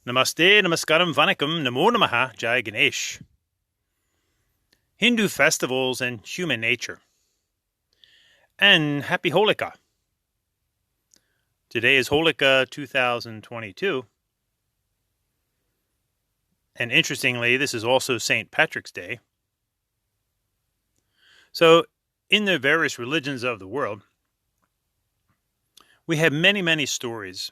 Namaste, Namaskaram, Vanakkam, Namo Namaha, Jai Ganesh. Hindu festivals and human nature. And happy Holika. Today is Holika 2022. And interestingly, this is also St. Patrick's Day. So, in the various religions of the world, we have many, many stories.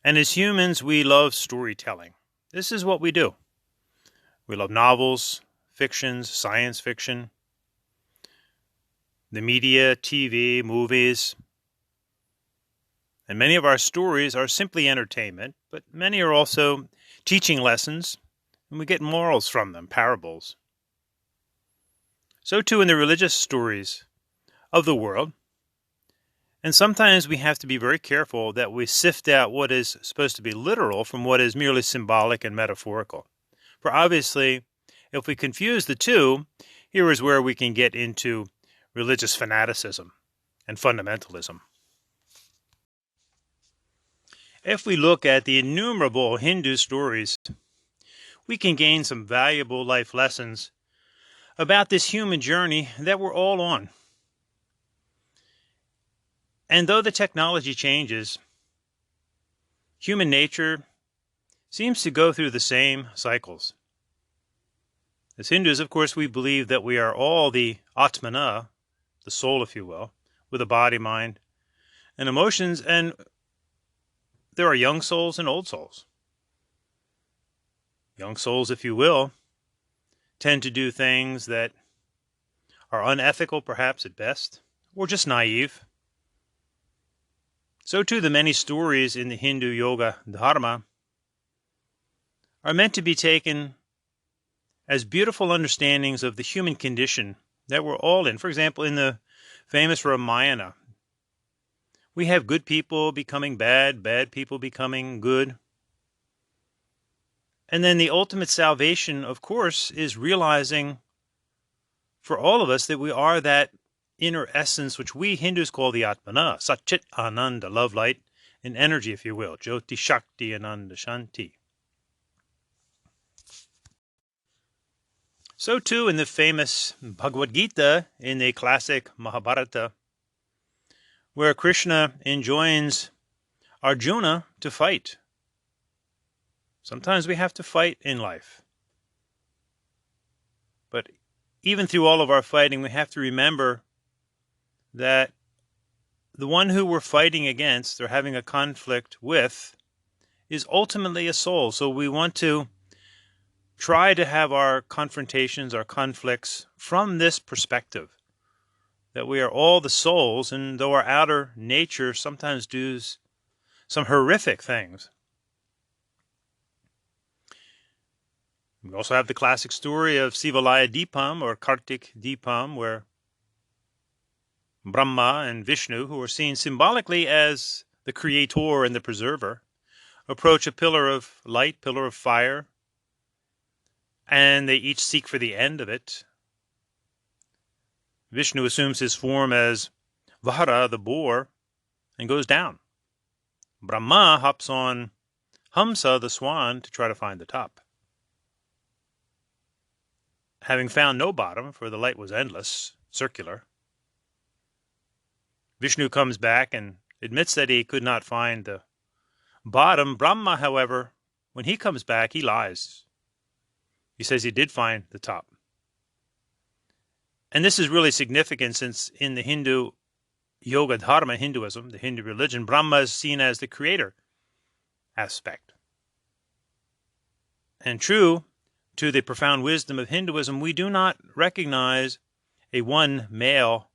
And as humans, we love storytelling. This is what we do. We love novels, fictions, science fiction, the media, TV, movies. And many of our stories are simply entertainment, but many are also teaching lessons, and we get morals from them, parables. So too in the religious stories of the world. And sometimes we have to be very careful that we sift out what is supposed to be literal from what is merely symbolic and metaphorical. For obviously, if we confuse the two, here is where we can get into religious fanaticism and fundamentalism. If we look at the innumerable Hindu stories, we can gain some valuable life lessons about this human journey that we're all on. And though the technology changes, human nature seems to go through the same cycles. As Hindus, of course, we believe that we are all the Atmana, the soul, if you will, with a body, mind, and emotions, and there are young souls and old souls. Young souls, if you will, tend to do things that are unethical, perhaps at best, or just naive. So too the many stories in the Hindu yoga dharma are meant to be taken as beautiful understandings of the human condition that we're all in. For example, in the famous Ramayana, we have good people becoming bad, bad people becoming good. And then the ultimate salvation, of course, is realizing for all of us that we are that inner essence, which we Hindus call the Atmana, Satchit Ananda, love, light, and energy, if you will, Jyoti Shakti Ananda Shanti. So too in the famous Bhagavad Gita, in the classic Mahabharata, where Krishna enjoins Arjuna to fight. Sometimes we have to fight in life. But even through all of our fighting, we have to remember that the one who we're fighting against or having a conflict with is ultimately a soul. So we want to try to have our confrontations, our conflicts from this perspective, that we are all the souls, and though our outer nature sometimes does some horrific things. We also have the classic story of Sivalaya Deepam or Kartik Deepam, where Brahma and Vishnu, who are seen symbolically as the creator and the preserver, approach a pillar of light, pillar of fire, and they each seek for the end of it. Vishnu assumes his form as Vahara, the boar, and goes down. Brahma hops on Hamsa, the swan, to try to find the top. Having found no bottom, for the light was endless, circular, Vishnu comes back and admits that he could not find the bottom. Brahma, however, when he comes back, he lies. He says he did find the top. And this is really significant since in the Hindu yoga dharma, Hinduism, the Hindu religion, Brahma is seen as the creator aspect. And true to the profound wisdom of Hinduism, we do not recognize a one male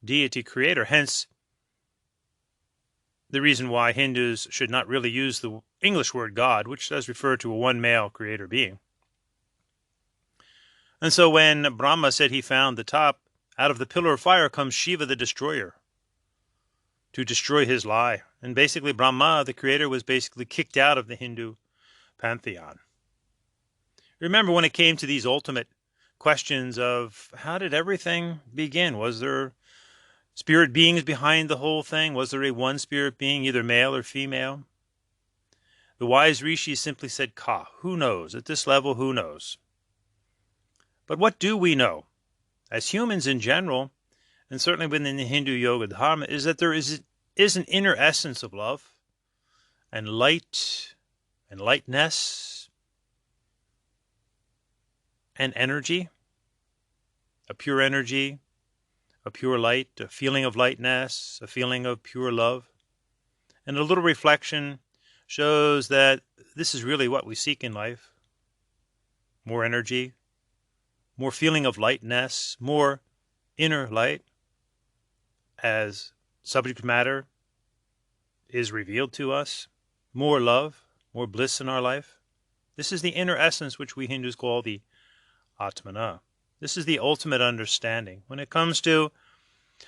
deity creator. Hence, the reason why Hindus should not really use the English word God, which does refer to a one male creator being. And so when Brahma said he found the top, out of the pillar of fire comes Shiva the destroyer to destroy his lie. And basically Brahma, the creator, was basically kicked out of the Hindu pantheon. Remember, when it came to these ultimate questions of how did everything begin? Was there spirit beings behind the whole thing? Was there a one spirit being, either male or female? The wise rishis simply said ka, who knows? At this level, who knows? But what do we know? As humans in general, and certainly within the Hindu Yoga Dharma, is that there is an inner essence of love and light and lightness and energy, a pure energy, a pure light, a feeling of lightness, a feeling of pure love. And a little reflection shows that this is really what we seek in life. More energy, more feeling of lightness, more inner light as subject matter is revealed to us, more love, more bliss in our life. This is the inner essence which we Hindus call the Atmana. This is the ultimate understanding. When it comes to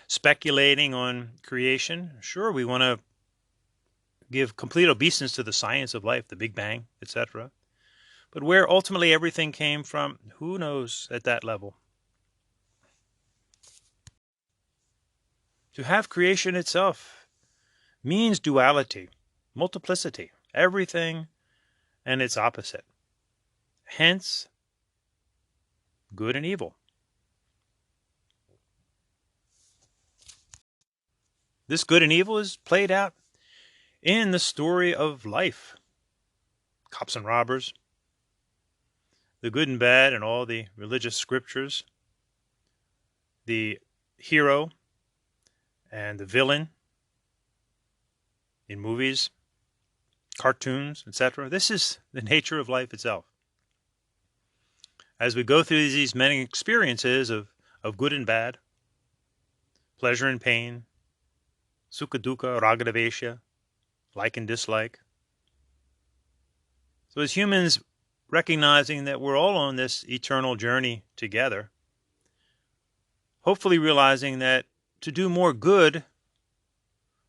speculating on creation, sure, we want to give complete obeisance to the science of life, the Big Bang, etc. But where ultimately everything came from, who knows at that level? To have creation itself means duality, multiplicity, everything and its opposite. Hence, good and evil. This good and evil is played out in the story of life. Cops and robbers, the good and bad in all the religious scriptures, the hero and the villain in movies, cartoons, etc. This is the nature of life itself. As we go through these many experiences of good and bad, pleasure and pain, sukha dukkha, raga dvesha, like and dislike. So as humans, recognizing that we're all on this eternal journey together, hopefully realizing that to do more good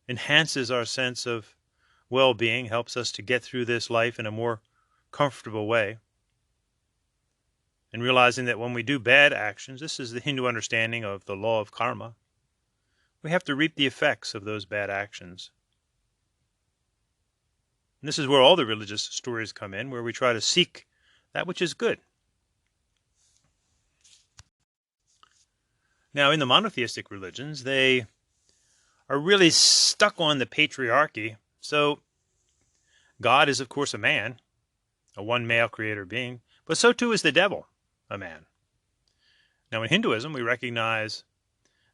enhances our sense of well-being, helps us to get through this life in a more comfortable way. And realizing that when we do bad actions, this is the Hindu understanding of the law of karma, we have to reap the effects of those bad actions. And this is where all the religious stories come in, where we try to seek that which is good. Now, in the monotheistic religions, they are really stuck on the patriarchy. So God is, of course, a man, a one male creator being, but so too is the devil, a man. Now, in Hinduism, we recognize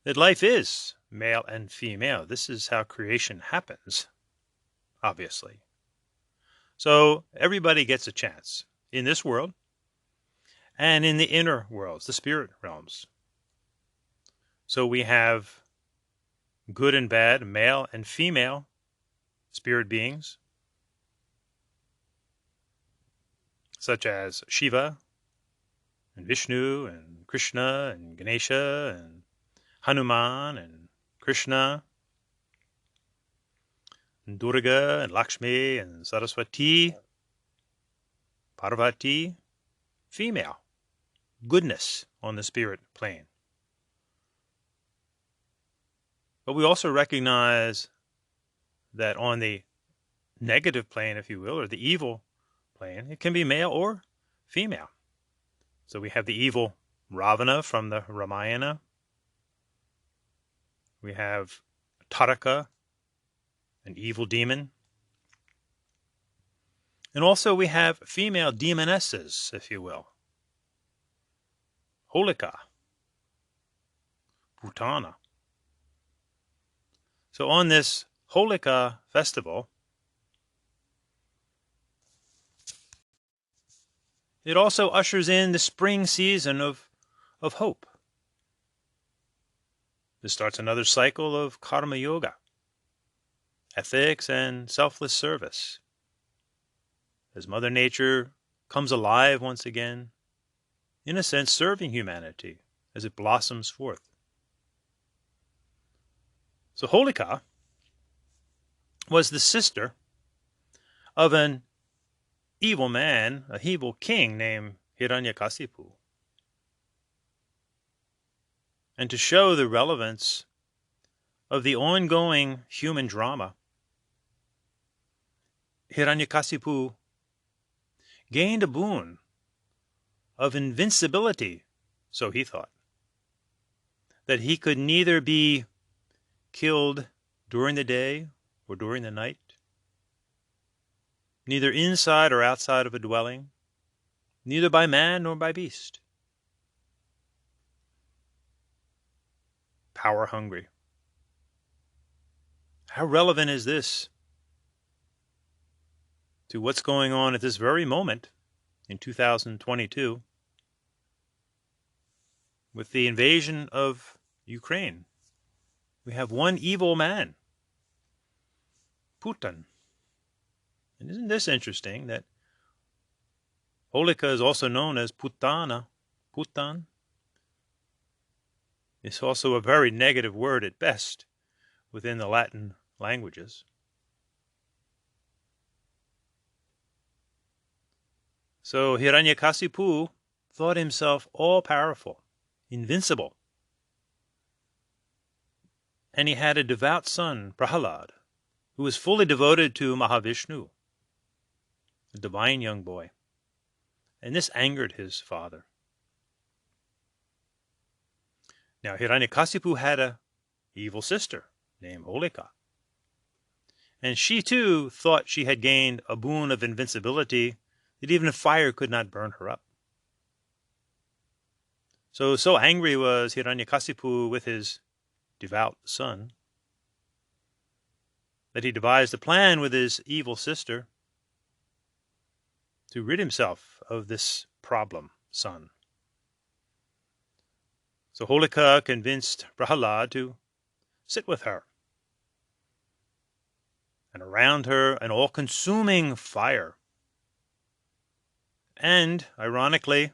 that life is male and female. This is how creation happens, obviously. So everybody gets a chance in this world and in the inner worlds, the spirit realms. So we have good and bad, male and female spirit beings, such as Shiva and Vishnu and Krishna and Ganesha and Hanuman and Krishna and Durga and Lakshmi and Saraswati, Parvati, female, goodness on the spirit plane. But we also recognize that on the negative plane, if you will, or the evil plane, it can be male or female. So we have the evil Ravana from the Ramayana. We have Taraka, an evil demon. And also we have female demonesses, if you will. Holika, Putana. So on this Holika festival, it also ushers in the spring season of hope. This starts another cycle of karma yoga, ethics and selfless service. As Mother Nature comes alive once again, in a sense serving humanity as it blossoms forth. So Holika was the sister of an evil man, a evil king named Hiranyakasipu. And to show the relevance of the ongoing human drama, Hiranyakasipu gained a boon of invincibility, so he thought, that he could neither be killed during the day or during the night, neither inside or outside of a dwelling, neither by man nor by beast. Power hungry. How relevant is this to what's going on at this very moment in 2022 with the invasion of Ukraine? We have one evil man, Putin. And isn't this interesting that Holika is also known as Putana? Putan is also a very negative word at best within the Latin languages. So Hiranyakasipu thought himself all-powerful, invincible. And he had a devout son, Prahalad, who was fully devoted to Mahavishnu, a divine young boy. And this angered his father. Now Hiranyakasipu had an evil sister named Holika. And she too thought she had gained a boon of invincibility that even fire could not burn her up. So angry was Hiranyakasipu with his devout son that he devised a plan with his evil sister to rid himself of this problem son. So Holika convinced Prahalad to sit with her, and around her an all-consuming fire. And, ironically,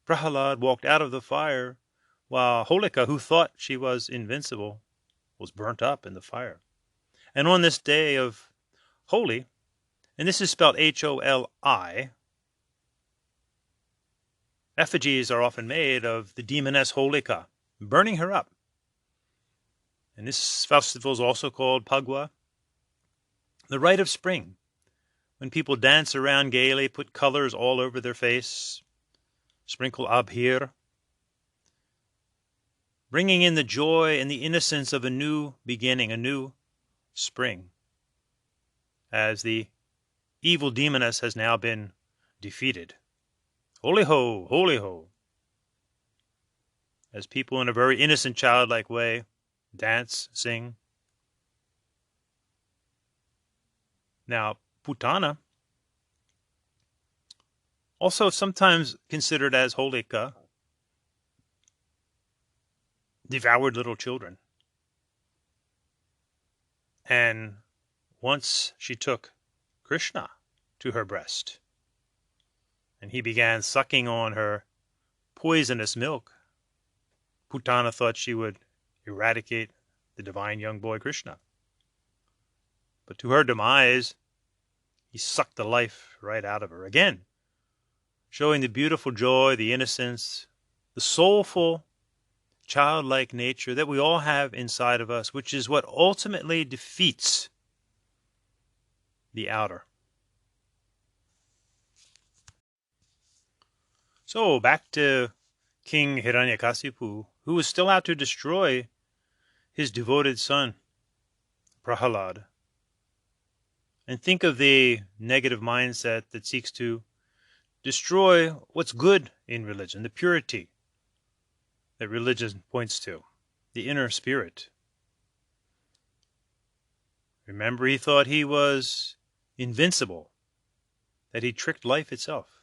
Prahalad walked out of the fire while Holika, who thought she was invincible, was burnt up in the fire. And on this day of Holi, and this is spelled Holi, effigies are often made of the demoness Holika, burning her up. And this festival is also called Paghwa, the rite of spring, when people dance around gaily, put colors all over their face, sprinkle abhir, bringing in the joy and the innocence of a new beginning, a new spring, as the evil demoness has now been defeated. Holy ho, holy ho. As people in a very innocent, childlike way dance, sing. Now, Putana, also sometimes considered as Holika, devoured little children. And once she took Krishna to her breast, and he began sucking on her poisonous milk. Putana thought she would eradicate the divine young boy Krishna. But to her demise, he sucked the life right out of her again, showing the beautiful joy, the innocence, the soulful, childlike nature that we all have inside of us, which is what ultimately defeats the outer. So back to King Hiranyakasipu, who was still out to destroy his devoted son, Prahalad. And think of the negative mindset that seeks to destroy what's good in religion, the purity that religion points to, the inner spirit. Remember, he thought he was invincible, that he tricked life itself.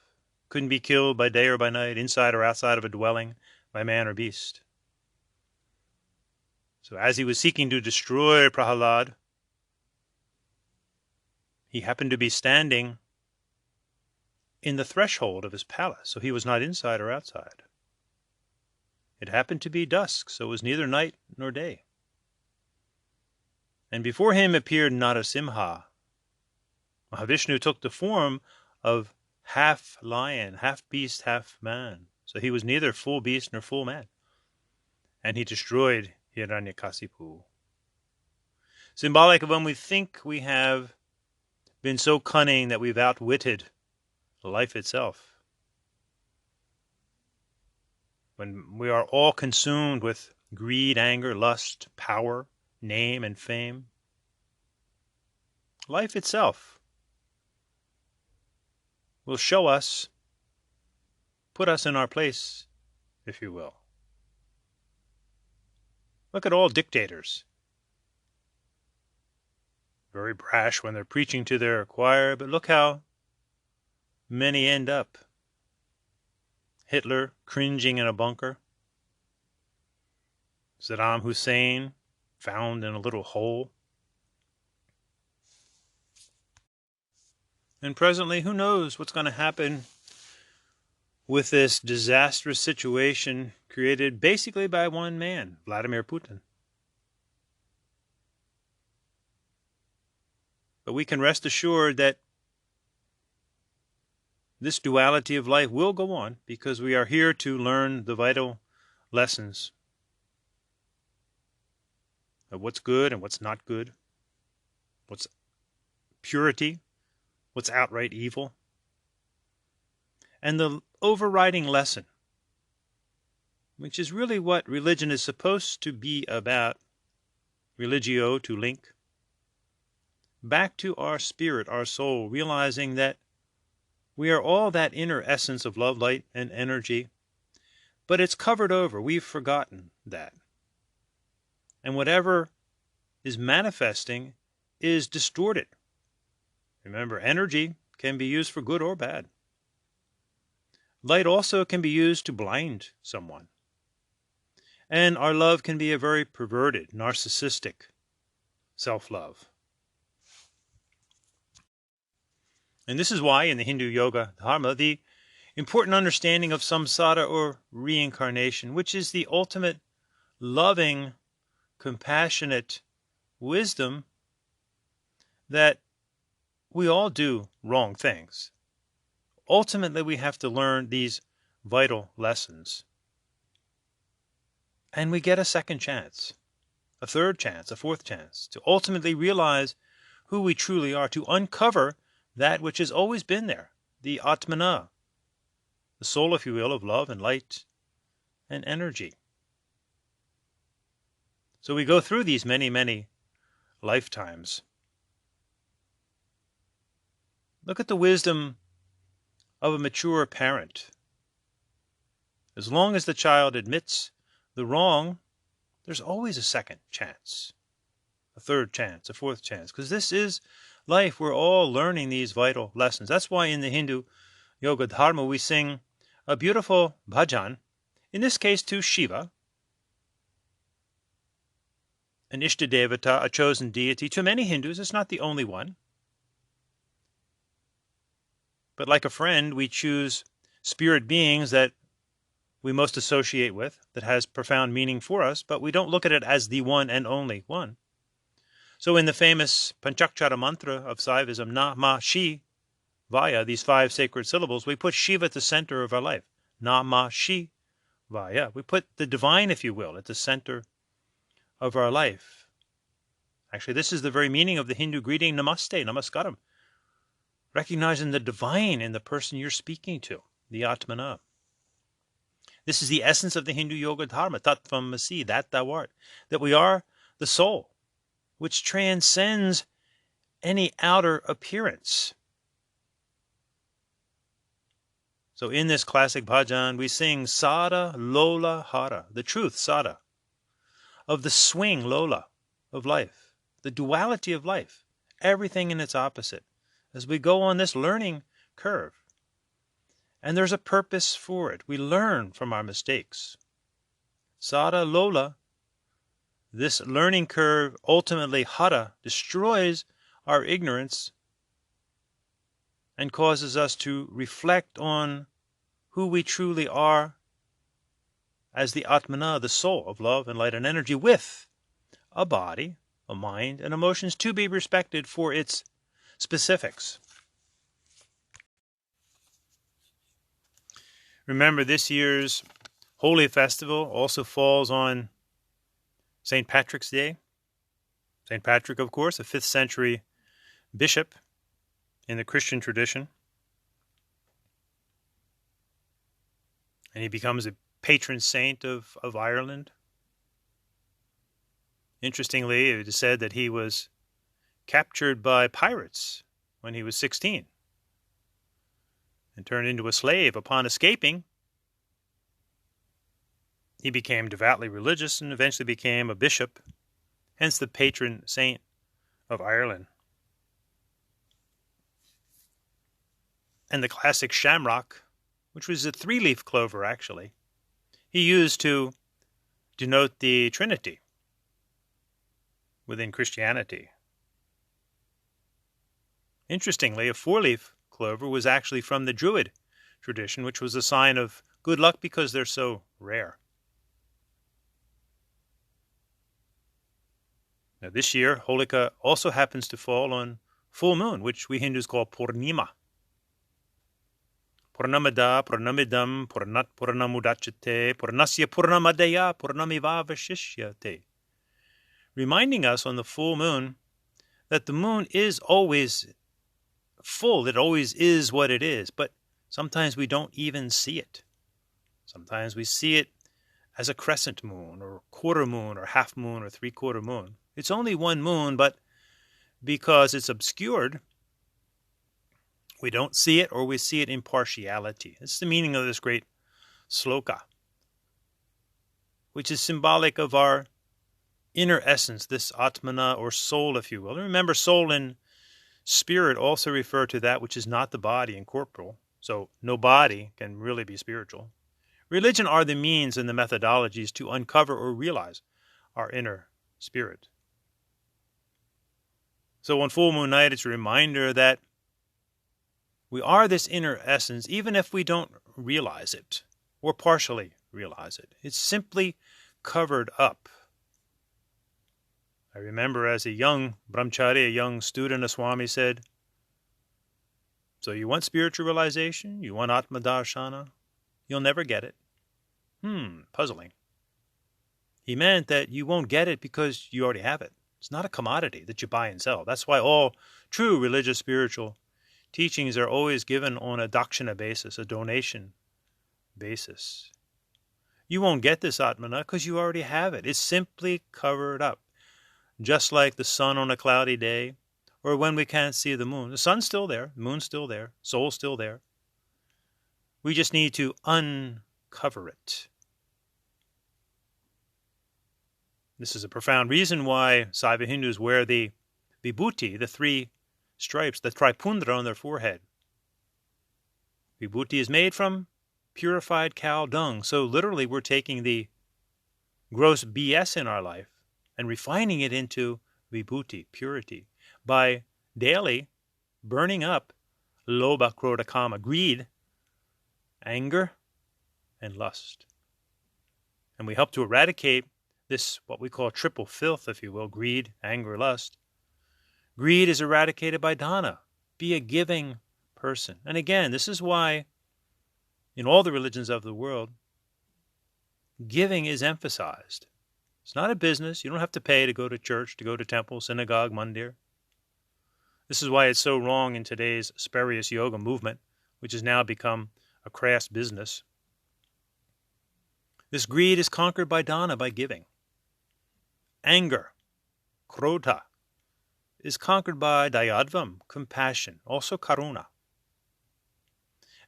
Couldn't be killed by day or by night, inside or outside of a dwelling, by man or beast. So as he was seeking to destroy Prahalad, he happened to be standing in the threshold of his palace, so he was not inside or outside. It happened to be dusk, so it was neither night nor day. And before him appeared Narasimha. Mahavishnu took the form of half lion, half beast, half man. So he was neither full beast nor full man. And he destroyed Hiranyakasipu. Symbolic of when we think we have been so cunning that we've outwitted life itself. When we are all consumed with greed, anger, lust, power, name, and fame, life itself will show us, put us in our place, if you will. Look at all dictators. Very brash when they're preaching to their choir, but look how many end up. Hitler cringing in a bunker. Saddam Hussein found in a little hole. And presently, who knows what's going to happen with this disastrous situation created basically by one man, Vladimir Putin. But we can rest assured that this duality of life will go on because we are here to learn the vital lessons of what's good and what's not good, what's purity, what's outright evil. And the overriding lesson, which is really what religion is supposed to be about, religio, to link, back to our spirit, our soul, realizing that we are all that inner essence of love, light, and energy, but it's covered over. We've forgotten that. And whatever is manifesting is distorted. Remember, energy can be used for good or bad. Light also can be used to blind someone. And our love can be a very perverted, narcissistic self-love. And this is why in the Hindu Yoga Dharma, the important understanding of samsara or reincarnation, which is the ultimate loving, compassionate wisdom that we all do wrong things. Ultimately, we have to learn these vital lessons. And we get a second chance, a third chance, a fourth chance to ultimately realize who we truly are, to uncover that which has always been there, the Atmana, the soul, if you will, of love and light and energy. So we go through these many, many lifetimes. Look at the wisdom of a mature parent. As long as the child admits the wrong, there's always a second chance, a third chance, a fourth chance, because this is life. We're all learning these vital lessons. That's why in the Hindu Yoga Dharma we sing a beautiful bhajan, in this case to Shiva, an Ishtadevata, a chosen deity. To many Hindus, it's not the only one. But like a friend, we choose spirit beings that we most associate with, that has profound meaning for us, but we don't look at it as the one and only one. So in the famous Panchakshara mantra of Saivism, Na Ma Shi Vaya, these 5 sacred syllables, we put Shiva at the center of our life. Na Ma Shi Vaya. We put the divine, if you will, at the center of our life. Actually, this is the very meaning of the Hindu greeting Namaste, Namaskaram. Recognizing the divine in the person you're speaking to, the Atmana. This is the essence of the Hindu Yoga Dharma, Tattvamasi, that thou art. That we are the soul, which transcends any outer appearance. So in this classic bhajan, we sing Sada Lola Hara, the truth, Sada, of the swing, Lola, of life, the duality of life, everything in its opposite, as we go on this learning curve. And there's a purpose for it. We learn from our mistakes. Sada Lola, this learning curve, ultimately Hara, destroys our ignorance and causes us to reflect on who we truly are as the Atmana, the soul of love and light and energy, with a body, a mind, and emotions to be respected for its specifics. Remember, this year's Holi festival also falls on St. Patrick's Day. St. Patrick, of course, a 5th century bishop, in the Christian tradition. And he becomes a patron saint of Ireland. Interestingly, it is said that he was captured by pirates when he was 16 and turned into a slave. Upon escaping, he became devoutly religious and eventually became a bishop, hence the patron saint of Ireland. And the classic shamrock, which was a 3-leaf clover actually, he used to denote the Trinity within Christianity. Interestingly, a 4-leaf clover was actually from the Druid tradition, which was a sign of good luck because they're so rare. Now, this year, Holika also happens to fall on full moon, which we Hindus call Purnima. Purnamada, Purnamidam, Purnat Purnamudachate, Purnasya Purnamadaya, Purnamiva Vashishyate. Reminding us on the full moon that the moon is always full. It always is what it is, but sometimes we don't even see it. Sometimes we see it as a crescent moon or quarter moon or half moon or three-quarter moon. It's only one moon, but because it's obscured, we don't see it, or we see it in partiality. It's the meaning of this great sloka, which is symbolic of our inner essence, this atmana, or soul, if you will. And remember, soul and spirit also refer to that which is not the body and corporal. So no body can really be spiritual. Religion are the means and the methodologies to uncover or realize our inner spirit. So on full moon night, it's a reminder that we are this inner essence, even if we don't realize it or partially realize it. It's simply covered up. I remember as a young brahmachari, a young student, a Swami said, "So you want spiritual realization? You want Atma Darshana? You'll never get it." Puzzling. He meant that you won't get it because you already have it. It's not a commodity that you buy and sell. That's why all true religious spiritual teachings are always given on a dakshina basis, a donation basis. You won't get this Atmana because you already have it. It's simply covered up. Just like the sun on a cloudy day, or when we can't see the moon. The sun's still there, the moon's still there, soul's still there. We just need to uncover it. This is a profound reason why Saiva Hindus wear the vibhuti, the 3 stripes, the tripundra on their forehead. Vibhuti is made from purified cow dung. So literally we're taking the gross BS in our life and refining it into vibhuti, purity, by daily burning up lobha, krodha, kama, greed, anger, and lust. And we help to eradicate this, what we call triple filth, if you will, greed, anger, lust. Greed is eradicated by dana. Be a giving person. And again, this is why in all the religions of the world, giving is emphasized. It's not a business. You don't have to pay to go to church, to go to temple, synagogue, mandir. This is why it's so wrong in today's spurious yoga movement, which has now become a crass business. This greed is conquered by dana, by giving. Anger, krodha, is conquered by dayadvam, compassion, also karuna.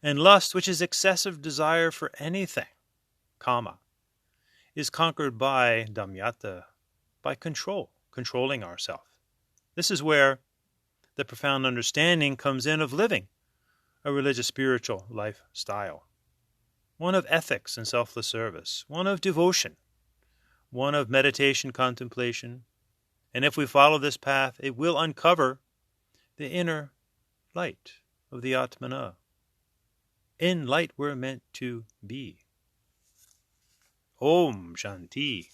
And lust, which is excessive desire for anything, kama, is conquered by damyata, by controlling ourselves. This is where the profound understanding comes in of living a religious spiritual lifestyle. One of ethics and selfless service, one of devotion, one of meditation, contemplation. And if we follow this path, it will uncover the inner light of the Atmana. In light we're meant to be. Om Shanti.